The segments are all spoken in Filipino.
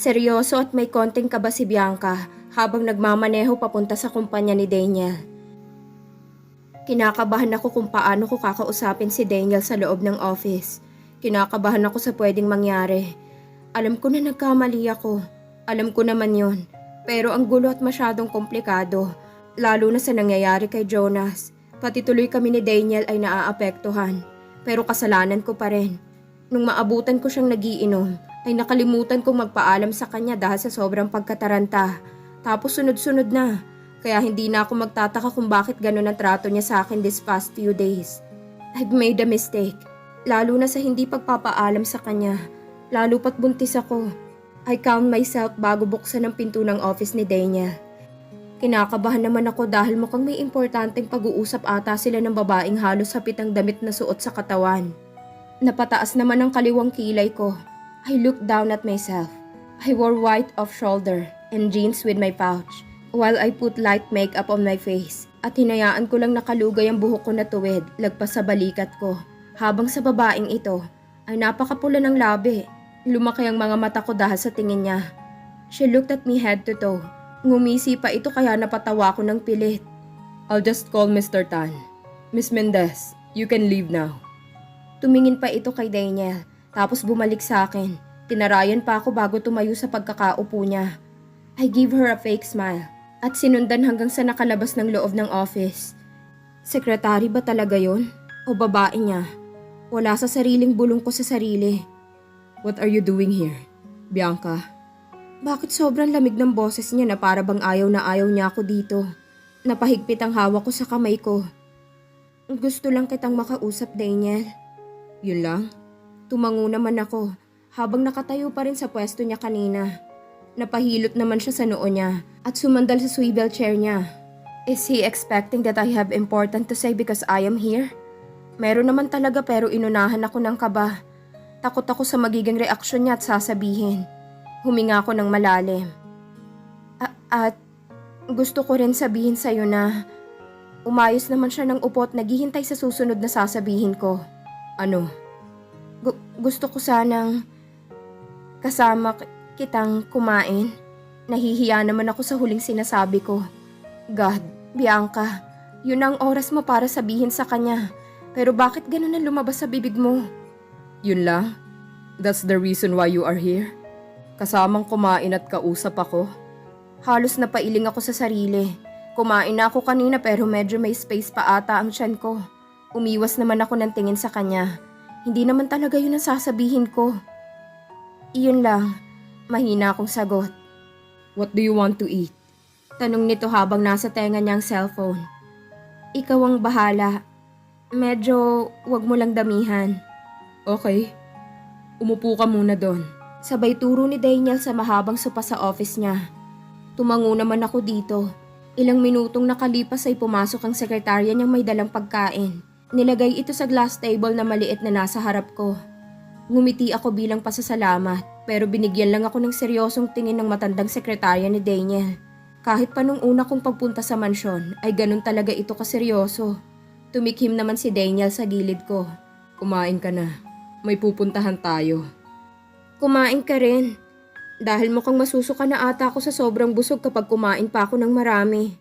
Seryoso at may konting kaba si Bianca habang nagmamaneho papunta sa kumpanya ni Daniel. Kinakabahan ako kung paano ko kakausapin si Daniel sa loob ng office. Kinakabahan ako sa pwedeng mangyari. Alam ko na nagkamali ako. Alam ko naman yon. Pero ang gulo at masyadong komplikado. Lalo na sa nangyayari kay Jonas. Pati tuloy kami ni Daniel ay naaapektuhan. Pero kasalanan ko pa rin. Nung maabutan ko siyang nagiinom, ay nakalimutan kong magpaalam sa kanya dahil sa sobrang pagkataranta. Tapos sunod-sunod na. Kaya hindi na ako magtataka kung bakit ganun ang trato niya sa akin this past few days. I've made a mistake. Lalo na sa hindi pagpapaalam sa kanya. Lalo pat buntis ako. I count myself bago buksan ang pinto ng office ni Daniel. Kinakabahan naman ako dahil mukhang may importanteng pag-uusap ata sila ng babaeng halos hapit ang damit na suot sa katawan. Napataas naman ang kaliwang kilay ko. I looked down at myself. I wore white off-shoulder and jeans with my pouch while I put light makeup on my face at hinayaan ko lang nakalugay ang buhok ko na tuwid lagpas sa balikat ko. Habang sa babaeng ito ay napakapula ng labi. Lumaki ang mga mata ko dahil sa tingin niya. She looked at me head to toe. Ngumisi pa ito kaya napatawa ko ng pilit. I'll just call Mr. Tan. Miss Mendez, you can leave now. Tumingin pa ito kay Daniel, tapos bumalik sa akin. Tinarayan pa ako bago tumayo sa pagkakaupo niya. I gave her a fake smile at sinundan hanggang sa nakalabas ng loob ng office. Sekretary ba talaga yon? O babae niya? Wala sa sariling bulong ko sa sarili. What are you doing here, Bianca? Bakit sobrang lamig ng boses niya na para bang ayaw na ayaw niya ako dito? Napahigpit ang hawak ko sa kamay ko. Gusto lang kitang makausap, Daniel. Yun lang? Tumango naman ako habang nakatayo pa rin sa pwesto niya kanina. Napahilot naman siya sa noo niya at sumandal sa swivel chair niya. Is he expecting that I have important to say because I am here? Meron naman talaga pero inunahan ako ng kaba. Takot ako sa magiging reaksyon niya at sasabihin. Huminga ako ng malalim. At gusto ko rin sabihin sa'yo na umayos naman siya ng upo at naghihintay sa susunod na sasabihin ko. Ano? Gusto ko sanang kasama kitang kumain. Nahihiya naman ako sa huling sinasabi ko. God, Bianca, yun ang oras mo para sabihin sa kanya. Pero bakit ganun ang lumabas sa bibig mo? Yun lang? That's the reason why you are here? Kasamang kumain at kausap ako? Halos napailing ako sa sarili. Kumain na ako kanina pero medyo may space pa ata ang tiyan ko. Umiwas naman ako ng tingin sa kanya. Hindi naman talaga yun ang sasabihin ko. Iyon lang, mahina akong sagot. What do you want to eat? Tanong nito habang nasa tenga niya ang cellphone. Ikaw ang bahala. Medyo wag mo lang damihan. Okay. Umupo ka muna doon. Sabay turo ni Daniel sa mahabang sopa sa office niya. Tumango naman ako dito. Ilang minutong nakalipas ay pumasok ang sekretarya niyang may dalang pagkain. Nilagay ito sa glass table na maliit na nasa harap ko. Ngumiti ako bilang pasasalamat pero binigyan lang ako ng seryosong tingin ng matandang sekretarya ni Daniel. Kahit pa nung una kong pagpunta sa mansyon ay ganun talaga ito kaseryoso. Tumikhim naman si Daniel sa gilid ko. Kumain ka na. May pupuntahan tayo. Kumain ka rin. Dahil mukhang masusuka na ata ako sa sobrang busog kapag kumain pa ako ng marami.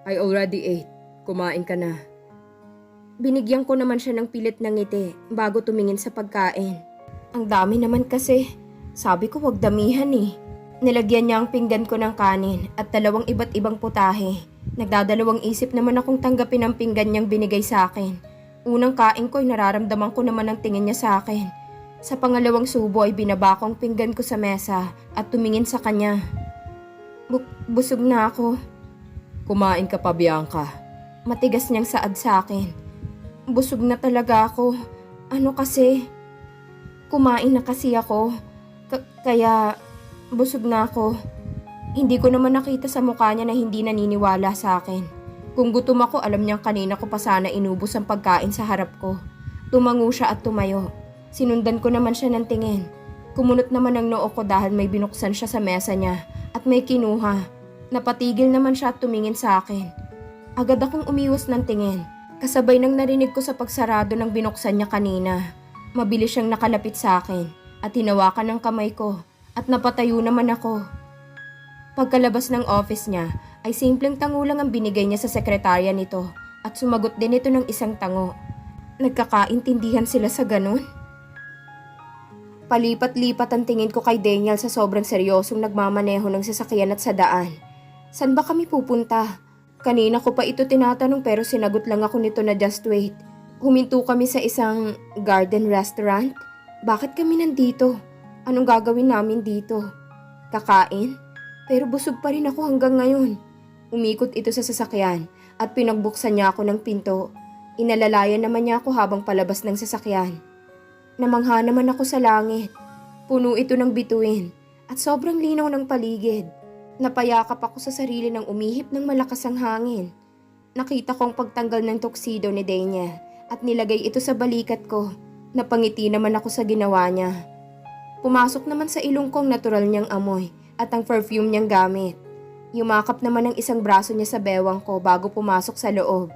I already ate. Kumain ka na. Binigyan ko naman siya ng pilit na ngiti bago tumingin sa pagkain. Ang dami naman kasi. Sabi ko wag damihan eh. Nilagyan niya ang pinggan ko ng kanin at dalawang iba't ibang putahe. Nagdadalawang isip naman akong tanggapin ang pinggan niyang binigay sa akin. Unang kain ko ay nararamdaman ko naman ang tingin niya sa akin. Sa pangalawang subo ay binaba ko ang pinggan ko sa mesa at tumingin sa kanya. Busog na ako. Kumain ka pa, Bianca. Matigas niyang saad sa akin. Busog na talaga ako. Ano kasi? Kumain na kasi ako. Kaya busog na ako. Hindi ko naman nakita sa mukha niya na hindi naniniwala sa akin. Kung gutom ako, alam niyang kanina ko pa sana inubos ang pagkain sa harap ko. Tumango siya at tumayo. Sinundan ko naman siya ng tingin. Kumunot naman ang noo ko dahil may binuksan siya sa mesa niya at may kinuha. Napatigil naman siya at tumingin sa akin. Agad akong umiwas ng tingin. Kasabay nang narinig ko sa pagsarado ng binuksan niya kanina. Mabilis siyang nakalapit sa akin at hinawakan ng kamay ko At napatayo naman ako. Pagkalabas ng office niya, ay simpleng tango lang ang binigay niya sa sekretarya nito at sumagot din ito ng isang tango. Nagkakaintindihan sila sa ganun? Palipat-lipat ang tingin ko kay Daniel sa sobrang seryosong nagmamaneho ng sasakyan at sa daan. San ba kami pupunta? Kanina ko pa ito tinatanong pero sinagot lang ako nito na just wait. Huminto kami sa isang garden restaurant. Bakit kami nandito? Anong gagawin namin dito? Kakain? Pero busog pa rin ako hanggang ngayon. Umikot ito sa sasakyan at pinagbuksan niya ako ng pinto. Inalalayan naman niya ako habang palabas ng sasakyan. Namangha naman ako sa langit. Puno ito ng bituin at sobrang linaw ng paligid. Napayakap ako sa sarili nang umihip ng malakas ang hangin. Nakita ko ang pagtanggal ng tuxedo ni Daniel at nilagay ito sa balikat ko. Napangiti naman ako sa ginawa niya. Pumasok naman sa ilong ko ang natural niyang amoy at ang perfume niyang gamit. Yumakap naman ang isang braso niya sa bewang ko bago pumasok sa loob.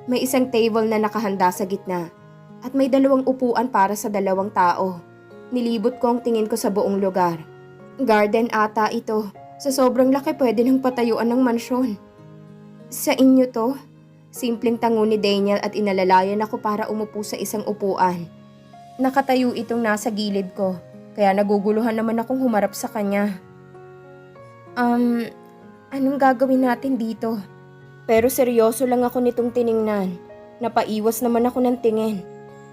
May isang table na nakahanda sa gitna at may 2 upuan para sa 2 tao. Nilibot ko ang tingin ko sa buong lugar. Garden ata ito. Sa sobrang laki pwede nang patayuan ng mansyon. Sa inyo to? Simpleng tango ni Daniel at inalalayan ako para umupo sa isang upuan. Nakatayo itong nasa gilid ko, kaya naguguluhan naman akong humarap sa kanya. Anong gagawin natin dito? Pero seryoso lang ako nitong tiningnan. Napaiwas naman ako ng tingin.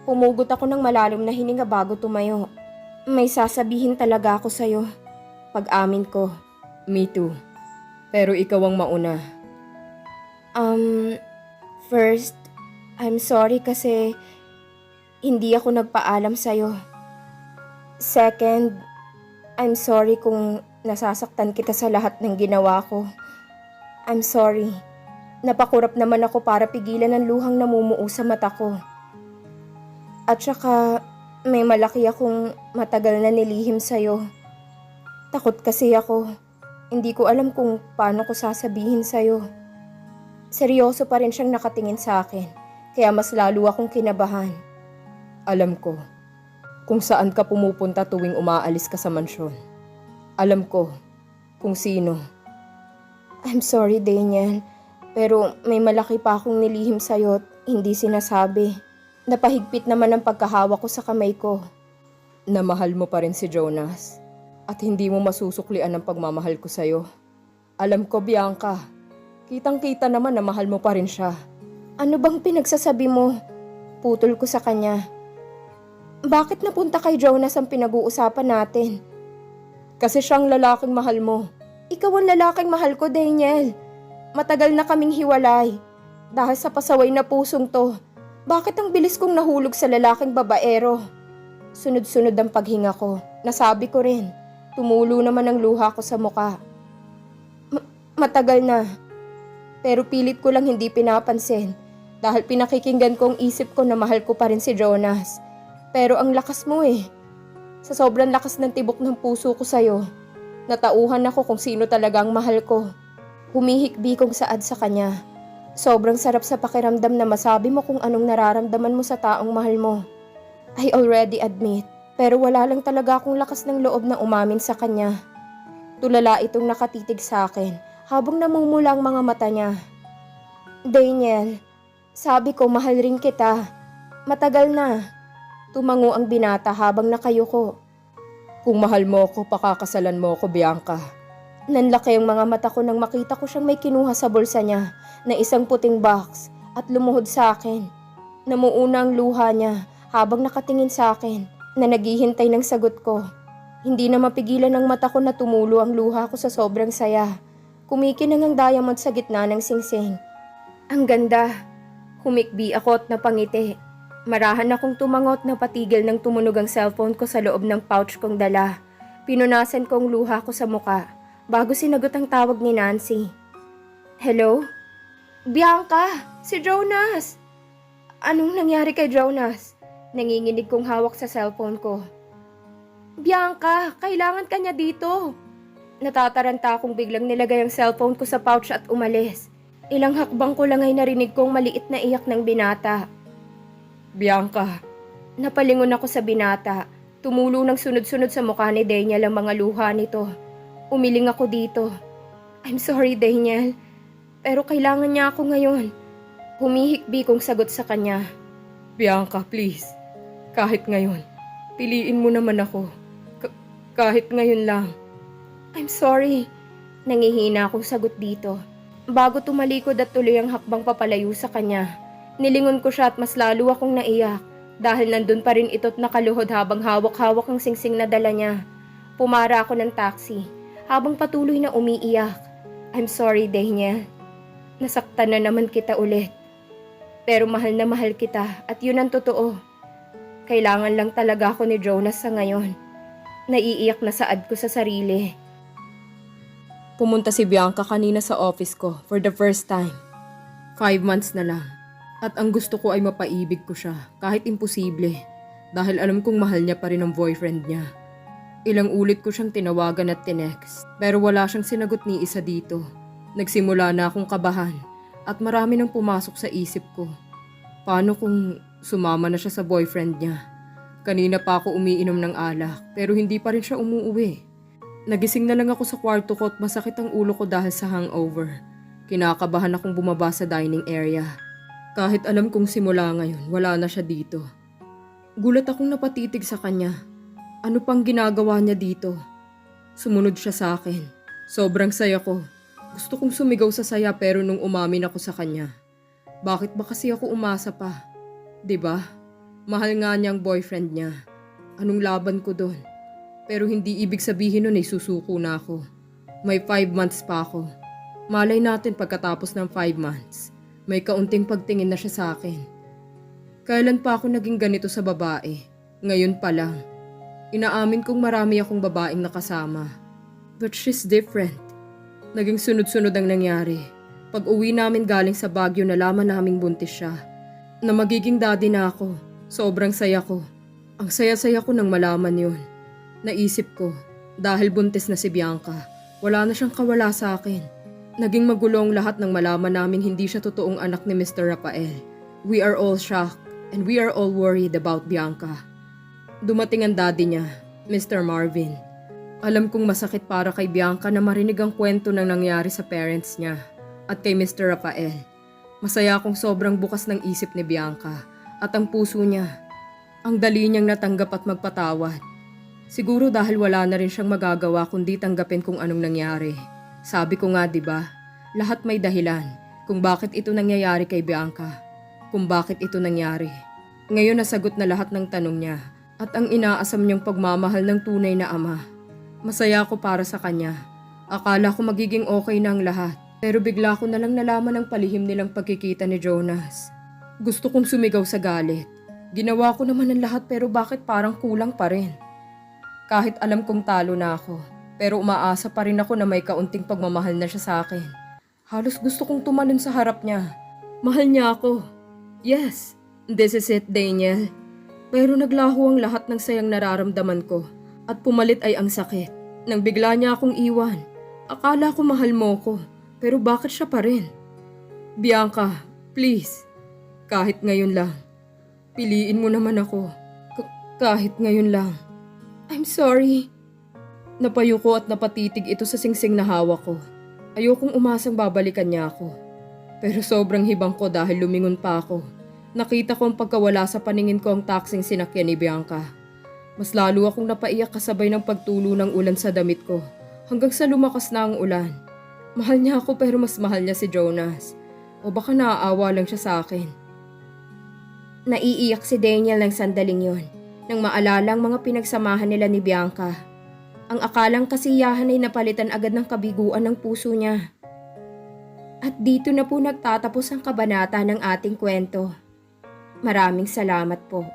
Pumugot ako ng malalim na hininga bago tumayo. May sasabihin talaga ako sa'yo. Pag-amin ko. Me too. Pero ikaw ang mauna. First, I'm sorry kasi hindi ako nagpaalam sa'yo. Second, I'm sorry kung nasasaktan kita sa lahat ng ginawa ko. I'm sorry. Napakurap naman ako para pigilan ang luhang namumuo sa mata ko. At saka, may malaki akong matagal na nilihim sa'yo. Takot kasi ako. Hindi ko alam kung paano ko sasabihin sa'yo. Seryoso pa rin siyang nakatingin sa akin, kaya mas lalo akong kinabahan. Alam ko kung saan ka pumupunta tuwing umaalis ka sa mansyon. Alam ko kung sino. I'm sorry, Daniel, pero may malaki pa akong nilihim sa'yo at hindi sinasabi. Napahigpit naman ang pagkahawak ko sa kamay ko. Na mahal mo pa rin si Jonas at hindi mo masusuklian ang pagmamahal ko sa'yo. Alam ko, Bianca, kitang-kita naman na mahal mo pa rin siya. Ano bang pinagsasabi mo? Putol ko sa kanya. Bakit napunta kay Jonas ang pinag-uusapan natin? Kasi siyang lalaking mahal mo. Ikaw ang lalaking mahal ko, Daniel. Matagal na kaming hiwalay. Dahil sa pasaway na pusong to, bakit ang bilis kong nahulog sa lalaking babaero? Sunod-sunod ang paghinga ko. Nasabi ko rin. Tumulo naman ang luha ko sa muka. Matagal na. Pero pilit ko lang hindi pinapansin. Dahil pinakikinggan ko ang isip ko na mahal ko pa rin si Jonas. Pero ang lakas mo eh. Sa sobrang lakas ng tibok ng puso ko sa'yo, natauhan ako kung sino talaga ang mahal ko. Humihikbi kong saad sa kanya. Sobrang sarap sa pakiramdam na masabi mo kung anong nararamdaman mo sa taong mahal mo. I already admit, pero wala lang talaga akong lakas ng loob na umamin sa kanya. Tulala itong nakatitig sa akin habang namumula ang mga mata niya. Daniel, sabi ko mahal rin kita. Matagal na. Tumango ang binata habang nakayuko. Kung mahal mo ako, pakakasalan mo ako, Bianca. Nanlaki ang mga mata ko nang makita ko siyang may kinuha sa bulsa niya na isang puting box at lumuhod sa akin. Namuuna ang luha niya habang nakatingin sa akin na naghihintay ng sagot ko. Hindi na mapigilan ng mata ko na tumulo ang luha ko sa sobrang saya. Kumikinang ang diamond sa gitna ng singsing. Ang ganda. Humikbi ako at napangiti. Marahan akong tumangot na patigil ng tumunog ang cellphone ko sa loob ng pouch kong dala. Pinunasan ko ang luha ko sa muka bago sinagot ang tawag ni Nancy. Hello? Bianca! Si Jonas! Anong nangyari kay Jonas? Nanginginig kong hawak sa cellphone ko. Bianca! Kailangan ka niya dito! Natataranta akong biglang nilagay ang cellphone ko sa pouch at umalis. Ilang hakbang ko lang ay narinig kong maliit na iyak ng binata. Bianca! Napalingon ako sa binata Tumulo ng sunod-sunod sa mukha ni Daniel ang mga luha nito. Umiling ako dito. I'm sorry, Daniel. Pero kailangan niya ako ngayon. Humihikbi kong sagot sa kanya. Bianca, please. Kahit ngayon. Piliin mo naman ako. Kahit ngayon lang. I'm sorry. Nangihina akong sagot dito. Bago tumalikod at tuloy ang hakbang papalayo sa kanya, nilingon ko siya at mas lalo akong naiyak dahil nandun pa rin ito't nakaluhod habang hawak-hawak ang singsing na dala niya. Pumara ako ng taxi habang patuloy na umiiyak. I'm sorry, Daniel. Nasaktan na naman kita ulit. Pero mahal na mahal kita at yun ang totoo. Kailangan lang talaga ako ni Jonas sa ngayon. Naiiyak na saad ko sa sarili. Pumunta si Bianca kanina sa office ko for the first time. 5 months na lang. At ang gusto ko ay mapaibig ko siya kahit imposible. Dahil alam kong mahal niya pa rin ang boyfriend niya. Ilang ulit ko siyang tinawagan at tinext. Pero wala siyang sinagot ni isa dito. Nagsimula na akong kabahan. At marami nang pumasok sa isip ko. Paano kung sumama na siya sa boyfriend niya? Kanina pa ako umiinom ng alak pero hindi pa rin siya umuuwi. Nagising na lang ako sa kwarto ko at masakit ang ulo ko dahil sa hangover. Kinakabahan akong bumaba sa dining area. Kahit alam kong simula ngayon, wala na siya dito. Gulat akong napatitig sa kanya. Ano pang ginagawa niya dito? Sumunod siya sa akin. Sobrang saya ko. Gusto kong sumigaw sa saya pero nung umamin ako sa kanya. Bakit ba kasi ako umasa pa? 'Di ba? Mahal nga niya ang boyfriend niya. Anong laban ko doon? Pero hindi ibig sabihin nun ay susuko na ako. May 5 months pa ako. Malay natin pagkatapos ng 5 months. May kaunting pagtingin na siya sa akin. Kailan pa ako naging ganito sa babae? Ngayon pa lang. Inaamin kong marami akong babaeng nakasama. But she's different. Naging sunod-sunod ang nangyari. Pag uwi namin galing sa Baguio nalaman naming buntis siya. Na magiging daddy na ako. Sobrang saya ko. Ang saya-saya ko nang malaman yun. Naisip ko, dahil buntis na si Bianca, wala na siyang kawala sa akin. Naging magulo ang lahat nang malaman naming hindi siya totoong anak ni Mr. Rafael. We are all shocked and we are all worried about Bianca. Dumating ang daddy niya, Mr. Marvin. Alam kong masakit para kay Bianca na marinig ang kwento na nangyari sa parents niya at kay Mr. Rafael. Masaya akong sobrang bukas ng isip ni Bianca. At ang puso niya, ang dali niyang natanggap at magpatawad. Siguro dahil wala na rin siyang magagawa kundi tanggapin kung anong nangyari. Sabi ko nga 'di ba, lahat may dahilan kung bakit ito nangyayari kay Bianca. Kung bakit ito nangyari. Ngayon nasagot na lahat ng tanong niya at ang inaasam niyang pagmamahal ng tunay na ama. Masaya ako para sa kanya. Akala ko magiging okay na ang lahat. Pero bigla ko na lang nalaman ang palihim nilang pagkikita ni Jonas. Gusto kong sumigaw sa galit. Ginawa ko naman ang lahat pero bakit parang kulang pa rin? Kahit alam kong talo na ako, pero umaasa pa rin ako na may kaunting pagmamahal na siya sa akin. Halos gusto kong tumalon sa harap niya. Mahal niya ako. Yes, this is it, Daniel. Pero naglaho ang lahat ng sayang nararamdaman ko at pumalit ay ang sakit. Nang bigla niya akong iwan, akala ko mahal mo ko, pero bakit siya pa rin? Bianca, please. Kahit ngayon lang. Piliin mo naman ako. Kahit ngayon lang. I'm sorry. Napayuko at napatitig ito sa singsing na hawak ko. Ayokong umasang babalikan niya ako. Pero sobrang hibang ko dahil lumingon pa ako. Nakita ko ang pagkawala sa paningin ko ang taksing sinakyan ni Bianca. Mas lalo akong napaiyak kasabay ng pagtulo ng ulan sa damit ko. Hanggang sa lumakas na ang ulan. Mahal niya ako pero mas mahal niya si Jonas. O baka naaawa lang siya sa akin. Naiiyak si Daniel ng sandaling yon nang maalala ang mga pinagsamahan nila ni Bianca. Ang akalang kasiyahan ay napalitan agad ng kabiguan ng puso niya. At dito na po nagtatapos ang kabanata ng ating kwento. Maraming salamat po.